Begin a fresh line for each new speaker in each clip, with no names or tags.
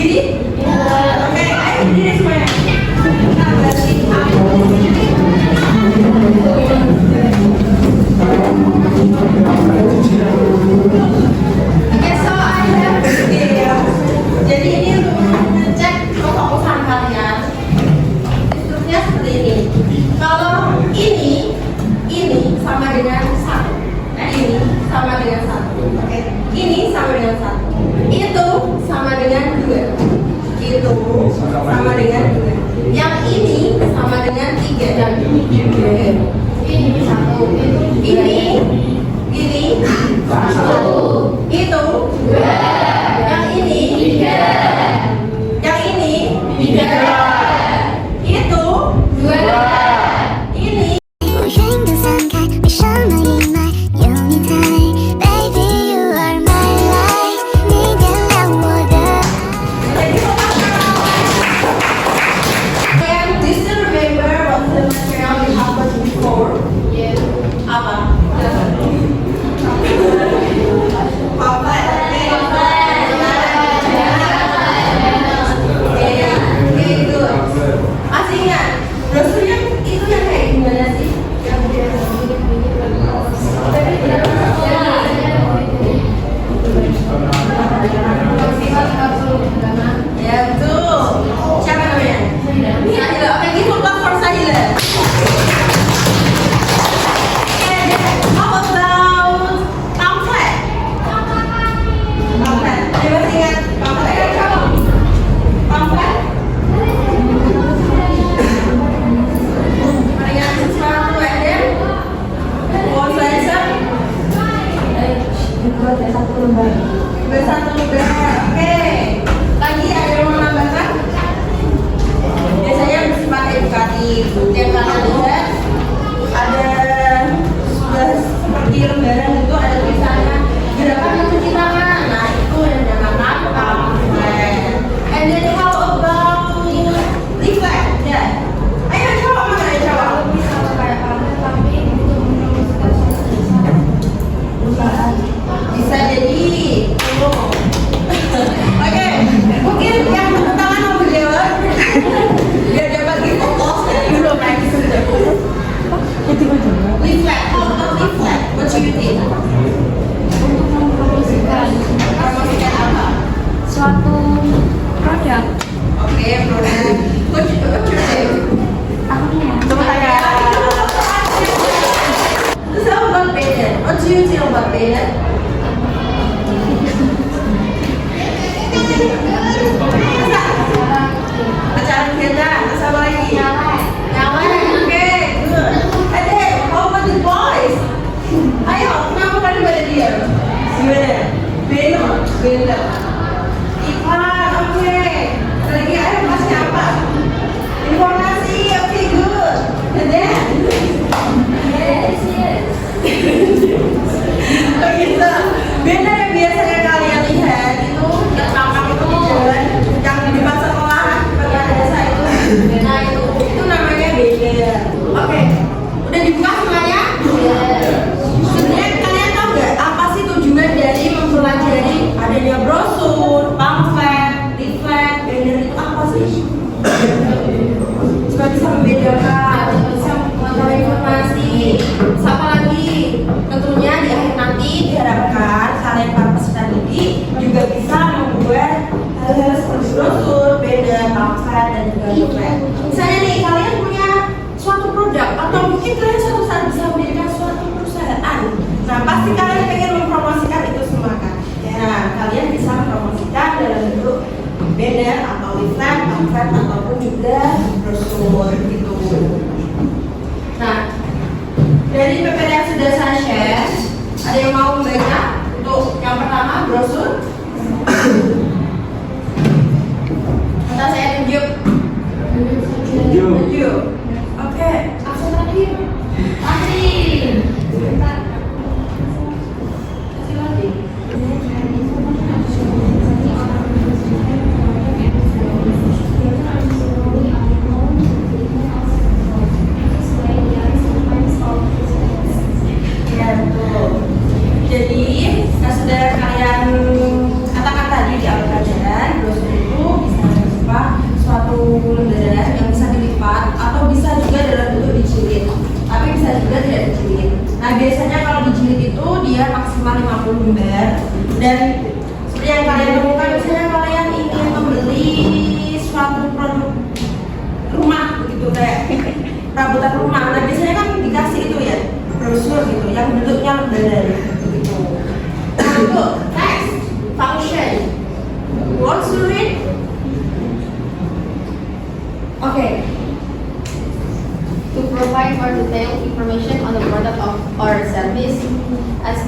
Berdiri? Oke, ayo berdiri semuanya. Kita balik Oke, so I have scale. Jadi ini untuk ngecek kosong-kosongan kalian. Strukturnya seperti ini. Kalau ini sama dengan 1. Ini sama dengan 1. Oke. Ini sama dengan 1. Itu sama dengan 2. Itu sama dengan 2. Yang ini sama dengan 3. Dan ini 1. Ini 1. Itu 2. Yang ini 3. Yang ini 3. Itu 2.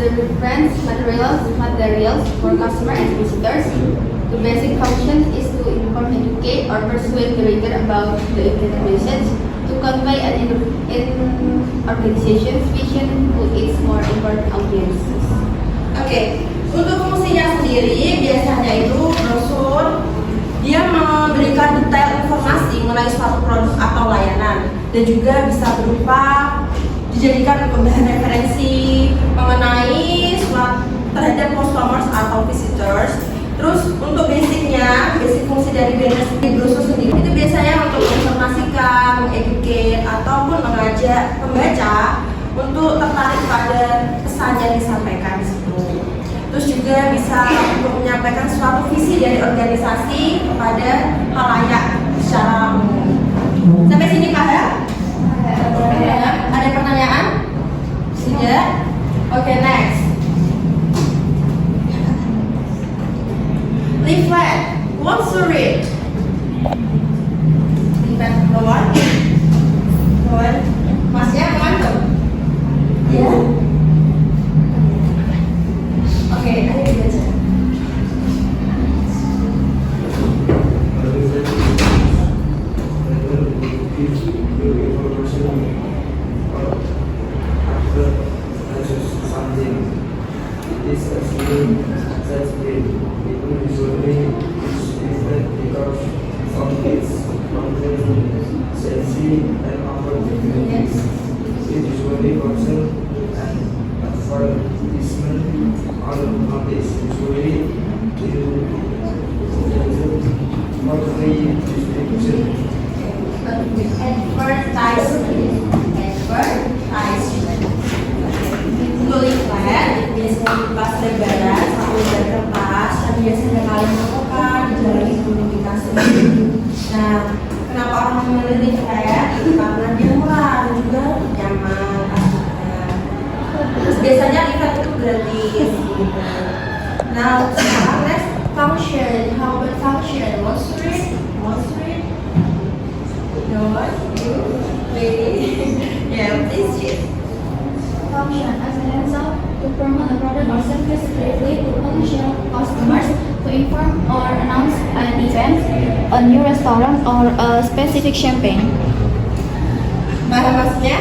the reference materials for customer and visitors. The basic function is to inform, educate, or persuade the reader about the event message, to convey an organization's vision to its more important audiences.
Oke, untuk fungsinya sendiri biasanya itu brosur dia memberikan detail informasi mengenai suatu produk atau layanan dan juga bisa berupa dijadikan bahan referensi mengenai suatu terhadap customers atau visitors. Terus untuk basic fungsi dari banner brosur sendiri itu biasanya untuk menginformasikan, mengeduket, ataupun mengajak pembaca untuk tertarik pada pesan yang disampaikan di situ. Terus juga bisa untuk menyampaikan suatu visi dari organisasi kepada halayak secara umum. Sampai sini paham? Ada pertanyaan? Sudah? Oke, next. Leaflet. What's the read? Leaflet bawah. Bawah. Masnya mengantuk? Ya. Oke, ayo dibaca. Advertisement. Untuk leaflet biasanya dibahas lebaran satu lembar kertas yang biasanya kalian temukan di jalan komunikasi. Nah, kenapa orang memilih leaflet? Karena dia murah dan juga nyaman. Terus biasanya leaflet itu gratis. Nah, sekarang next function. How about function? What's it? One, two, three. Yeah, please check.
Function as an example to promote a product or service directly to potential customers, to inform or announce an event, a new restaurant, or a specific campaign.
Paham maksudnya?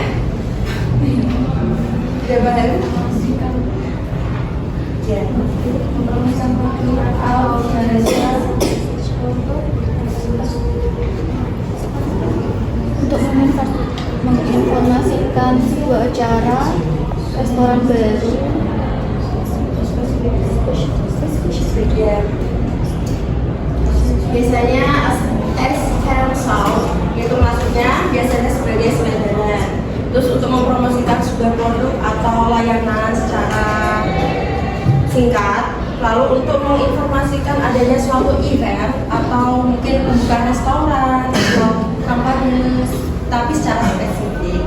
Sudah paham? Ya.
Untuk menginformasikan sebuah acara restoran baru.
Ya. Biasanya as carousel itu maksudnya biasanya sebagai selebaran. Terus untuk mempromosikan sebuah produk atau layanan secara singkat, lalu untuk menginformasikan adanya suatu event atau mungkin pembukaan restoran atau kampanye, tapi secara spesifik.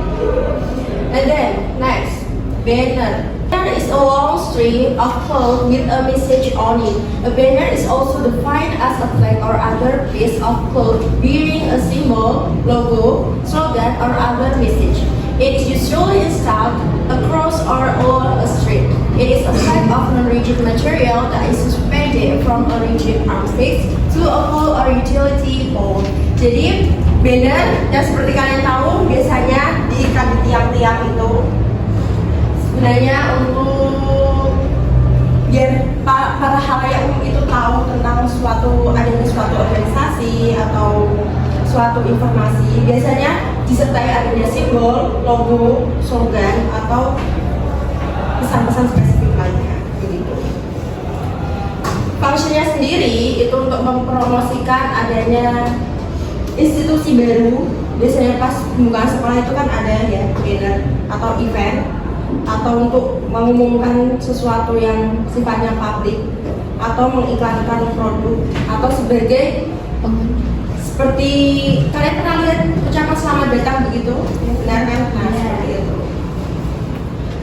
And then next, banner. Banner is a long string of cloth with a message on it. A banner is also defined as a flag or other piece of cloth bearing a symbol, logo, slogan, or other message. It is usually installed across or along a street. It is a type of non-rigid material that is suspended from a rigid armsticks to a pole or utility pole. Jadi banner yang seperti kalian tahu biasanya diikat di tiang-tiang itu sebenarnya untuk biar para halayak umum itu tahu tentang adanya suatu organisasi atau suatu informasi. Biasanya disertai adanya simbol, logo, slogan atau pesan-pesan spesifik lainnya. Begitu. Fungsinya sendiri itu untuk mempromosikan adanya institusi baru. Biasanya pas pembukaan sekolah itu kan ada ya banner atau event, atau untuk mengumumkan sesuatu yang sifatnya publik atau mengiklankan produk atau sebagai seperti kalian pernah lihat ucapan selamat datang begitu, benar kan? Nah, seperti itu.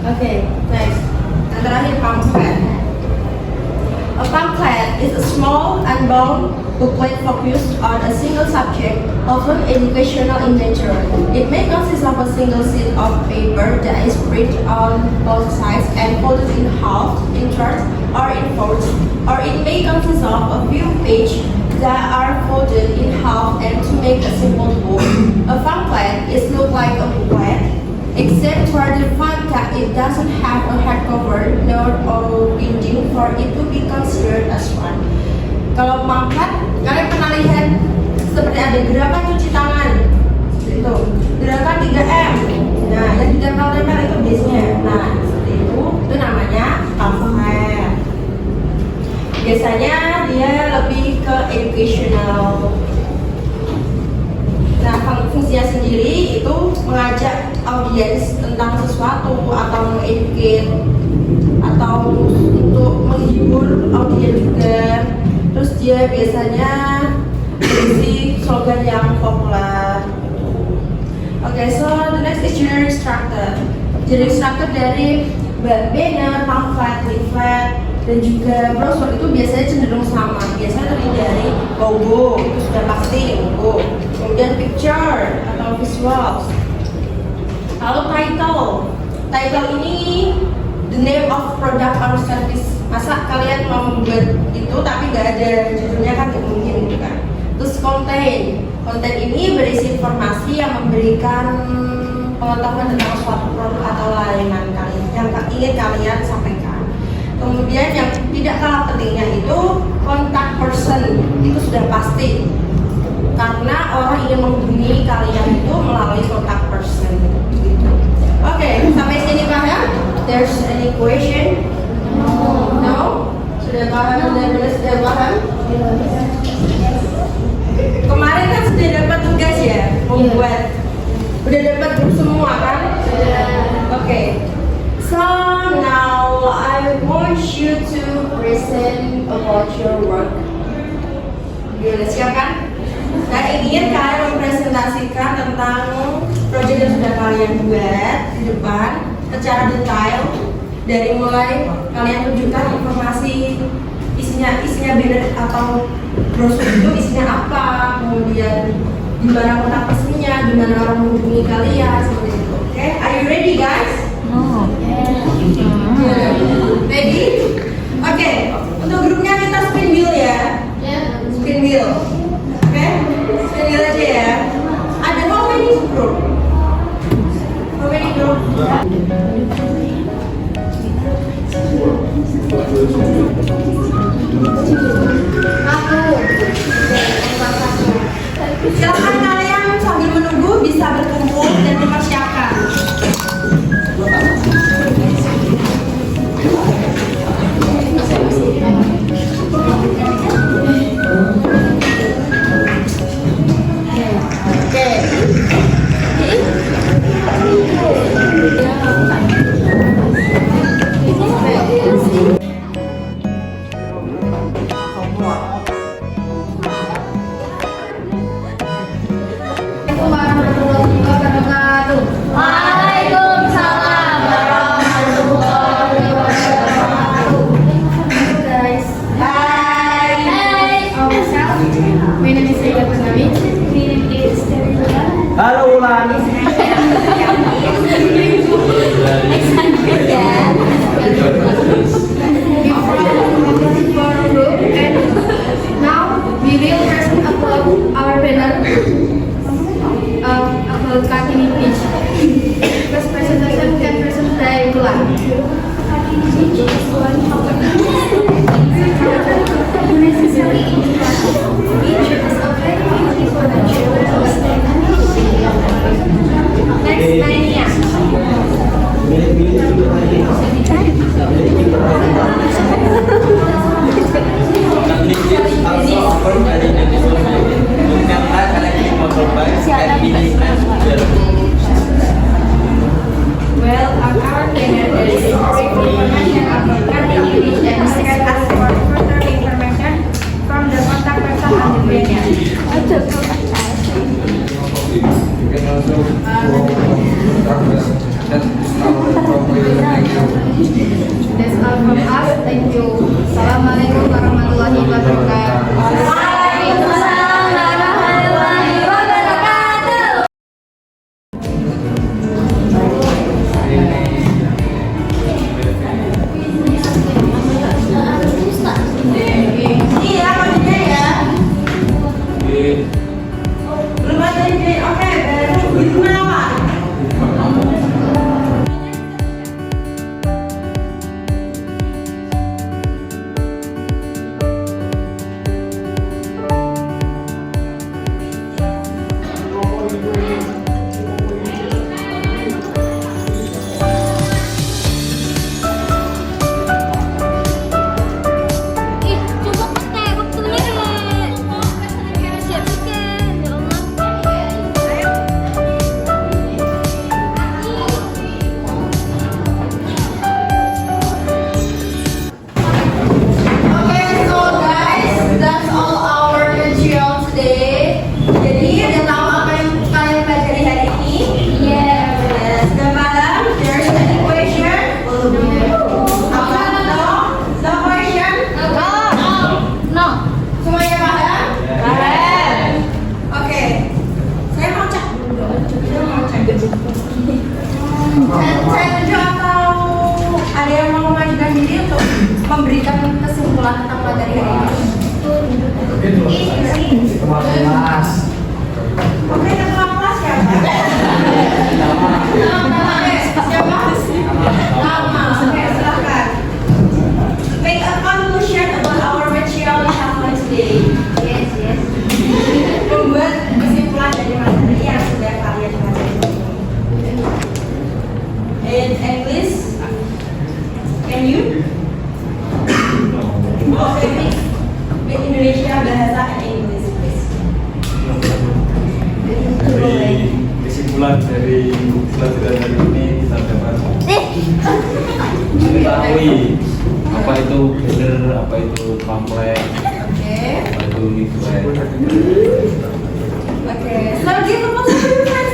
Oke, next. Yang terakhir pamflet. A A pamphlet is a small, unbound booklet focused on a single subject, often educational in nature. It may consist of a single sheet of paper that is printed on both sides and folded in half, in thirds, or in fourths, or it may consist of a few pages that are folded in half and to make a simple book. A pamphlet is look like a booklet, except for the fact that it doesn't have a hardcover nor or binding for it to be considered as one. Kalau pamphlet, kalian pernah lihat seperti ada gerakan cuci tangan, seperti itu. Gerakan 3M. Nah, yang ditempel-tempel itu biasanya. Nah, seperti itu namanya pamphlet. Biasanya dia lebih ke educational. Nah, fungsinya sendiri itu mengajak audiens tentang sesuatu atau mengeducate atau untuk menghibur audiens juga. Terus dia biasanya berisi slogan yang populer. Okay, so the next is genre structure. Genre structure dari banner, pamphlet, leaflet, dan juga brosur itu biasanya cenderung sama. Biasanya terdiri dari logo, itu sudah pasti logo. Kemudian picture atau visuals. Lalu title ini the name of product or service. Masa kalian mau membuat itu tapi nggak ada judulnya, kan nggak mungkin gitu kan. Terus konten ini berisi informasi yang memberikan pengetahuan tentang suatu produk atau layanan kalian yang ingin kalian sampaikan. Kemudian yang tidak kalah pentingnya itu contact person, itu sudah pasti karena orang ingin menghubungi kalian itu melalui contact person. Oke, sampai sini paham? There's any question? No? Sudah paham? Sudah paham? Kemarin kan sudah dapat tugas ya, membuat. Udah dapat grup semua kan? Oke. So now I want you to present about your work. Udah siap kan? Saya ingin kalian mempresentasikan tentang proyek yang sudah kalian buat di depan secara detail, dari mulai kalian tunjukkan informasi isinya banner atau brosur itu isinya apa, kemudian gimana kontak personnya, gimana orang menghubungi kalian, seperti itu. Oke, are you ready guys?
No.
Ready? Oke, untuk grupnya kita spin wheel ya. Spin wheel. Oke, spin wheel aja ya. Ada how many group? How many group? Silakan kalian sambil menunggu bisa berkumpul dan dipersiapkan.
Waalaikumsalam warahmatullahi wabarakatuh.
Guys,
Hi.
My name is Eka Purnami.
My name is Terila.
Halo Ulan.
Now we will present about our banner about Kartini Beach. First presentation can present by Ulan.
Kartini Beach is one of the necessary infrastructure. Beach is a very beautiful natural state.
next Nania.
Also offered by the Nusantara collecting motorbikes and mini scooter.
Well, our banner is information about Kartini Beach and can ask for further information from the contact person on the banner.
You can also
That's all from us. Thank you. Assalamualaikum warahmatullahi
join.
Belum ada yang join. Oke, baru Gunawan.
Ih, coba pakai waktunya siap-siap ya
Okay, so guys, that's all our material today. Jadi udah tahu apa yang kalian pelajari hari ini? Yes. Udah paham? There's an equation. Apa? No question?
No.
Semuanya paham? Paham. Oke. Saya mau cek dulu. Saya tunjuk atau ada yang mau memajukan diri untuk memberikan kesimpulan tentang materi hari ini? Oke, ketua kelas siapa? Nama. Siapa? Nama. Oke, silakan. Make a conclusion about our material we have learned today.
Yes.
Membuat kesimpulan dari materi yang sudah kalian pelajari. In English, can you? Oke, mix Indonesia bahasa and English, please.
Dari kesimpulan dari pelajaran hari ini kita dapat mengetahui apa itu header, apa itu pamflet,
Oke.
apa itu leaflet.
Oke, so give a positive response.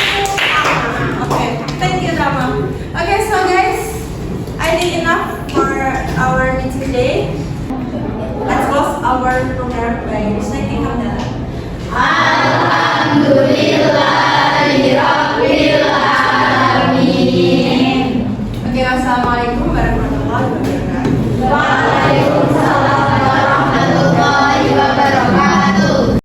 Okay, thank you, Rama. Okay, so guys, I think enough for our meeting today. Let's close our program by reciting Hamdalah.